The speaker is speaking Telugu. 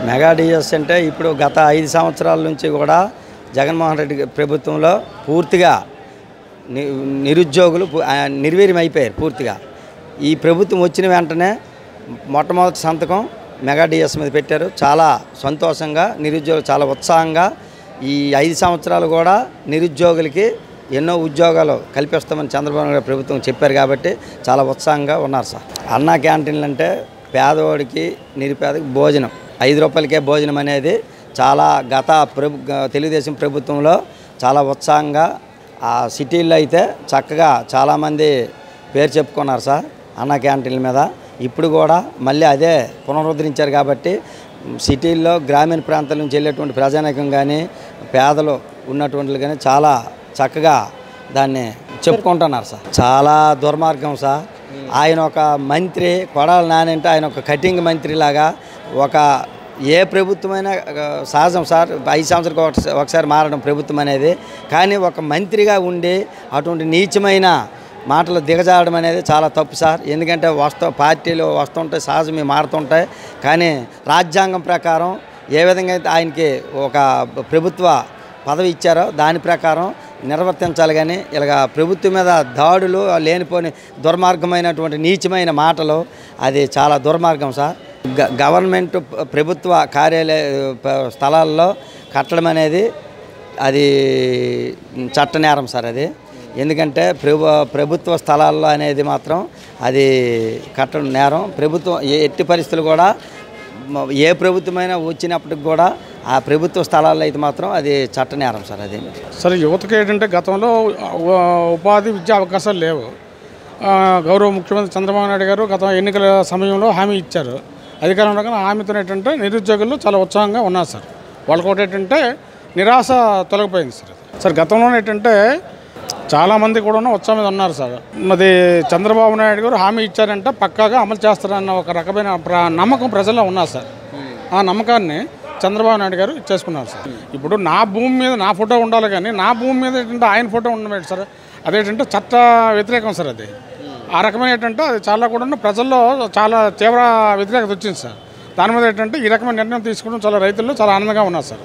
మెగా డిఎస్ అంటే ఇప్పుడు గత 5 సంవత్సరాల నుంచి కూడా జగన్మోహన్ రెడ్డి ప్రభుత్వంలో పూర్తిగా నిరుద్యోగులు నిర్వీర్యమైపోయారు పూర్తిగా. ఈ ప్రభుత్వం వచ్చిన వెంటనే మొట్టమొదటి సంతకం మెగా డిఎస్ మీద పెట్టారు. చాలా సంతోషంగా నిరుద్యోగులు చాలా ఉత్సాహంగా ఈ 5 సంవత్సరాలు కూడా నిరుద్యోగులకి ఎన్నో ఉద్యోగాలు కల్పిస్తామని చంద్రబాబు నాయుడు ప్రభుత్వం చెప్పారు కాబట్టి చాలా ఉత్సాహంగా ఉన్నారు సార్. అన్నా క్యాంటీన్లు అంటే పేదవాడికి నిరుపేదకి భోజనం 5 రూపాయలకే భోజనం అనేది చాలా గత తెలుగుదేశం ప్రభుత్వంలో చాలా ఉత్సాహంగా ఆ సిటీల్లో అయితే చక్కగా చాలామంది పేరు చెప్పుకున్నారు సార్ అన్నా క్యాంటీన్ల మీద. ఇప్పుడు కూడా మళ్ళీ అదే పునరుద్ధరించారు కాబట్టి సిటీల్లో గ్రామీణ ప్రాంతాల నుంచి వెళ్ళేటువంటి ప్రజానీకం కానీ పేదలు ఉన్నటువంటి కానీ చాలా చక్కగా దాన్ని చెప్పుకుంటున్నారు సార్. చాలా దుర్మార్గం సార్. ఆయన ఒక మంత్రి కొడాలి నాని అంటే ఆయన ఒక కటింగ్ మంత్రి లాగా ఒక ఏ ప్రభుత్వమైనా సహజం సార్. 5 సంవత్సరాలకు ఒకసారి మారడం ప్రభుత్వం అనేది. కానీ ఒక మంత్రిగా ఉండి అటువంటి నీచమైన మాటలు దిగజారడం అనేది చాలా తప్పు సార్. ఎందుకంటే పార్టీలు వస్తుంటాయి, సహజమే మారుతుంటాయి. కానీ రాజ్యాంగం ప్రకారం ఏ విధంగా అయితే ఆయనకి ఒక ప్రభుత్వ పదవి ఇచ్చారో దాని ప్రకారం నిర్వర్తించాలి. కానీ ఇలాగ ప్రభుత్వం మీద దాడులు లేనిపోని దుర్మార్గమైనటువంటి నీచమైన మాటలు అది చాలా దుర్మార్గం సార్. గవర్నమెంట్ ప్రభుత్వ కార్యాలయ స్థలాల్లో కట్టడం అనేది అది చట్టనేరం సార్. అది ఎందుకంటే ప్రభుత్వ స్థలాల్లో అనేది మాత్రం అది కట్టడం నేరం. ప్రభుత్వం ఎట్టి పరిస్థితులు కూడా ఏ ప్రభుత్వమైనా వచ్చినప్పటికి కూడా ఆ ప్రభుత్వ స్థలాల్లో అయితే మాత్రం అది చట్టనేరం సార్. అది సరే యువతకి ఏంటంటే గతంలో ఉపాధి విద్యా అవకాశాలు లేవు. గౌరవ ముఖ్యమంత్రి చంద్రబాబు నాయుడు గారు గత ఎన్నికల సమయంలో హామీ ఇచ్చారు. అధికారంలో కానీ హామీతో ఏంటంటే నిరుద్యోగులు చాలా ఉత్సాహంగా ఉన్నారు సార్. వాళ్ళకి ఒకటి ఏంటంటే నిరాశ తొలగిపోయింది సార్. సార్ గతంలో ఏంటంటే చాలామంది కూడా ఉత్సాహం మీద ఉన్నారు సార్. మరి చంద్రబాబు నాయుడు గారు హామీ ఇచ్చారంటే పక్కాగా అమలు చేస్తారన్న ఒక రకమైన నమ్మకం ప్రజల్లో ఉన్నారు సార్. ఆ నమ్మకాన్ని చంద్రబాబు నాయుడు గారు చేసుకున్నారు సార్. ఇప్పుడు నా భూమి మీద నా ఫోటో ఉండాలి కానీ నా భూమి మీద ఏంటంటే ఆయన ఫోటో ఉండమేంటి సార్. అదేంటంటే చట్ట వ్యతిరేకం సార్. అది ఆ రకమైన ఏంటంటే అది చాలా కూడా ప్రజల్లో చాలా తీవ్ర వ్యతిరేకత వచ్చింది సార్. దాని మీద ఏంటంటే ఈ రకమైన నిర్ణయం తీసుకోవడం చాలా రైతుల్లో చాలా ఆనందంగా ఉన్నారు సార్.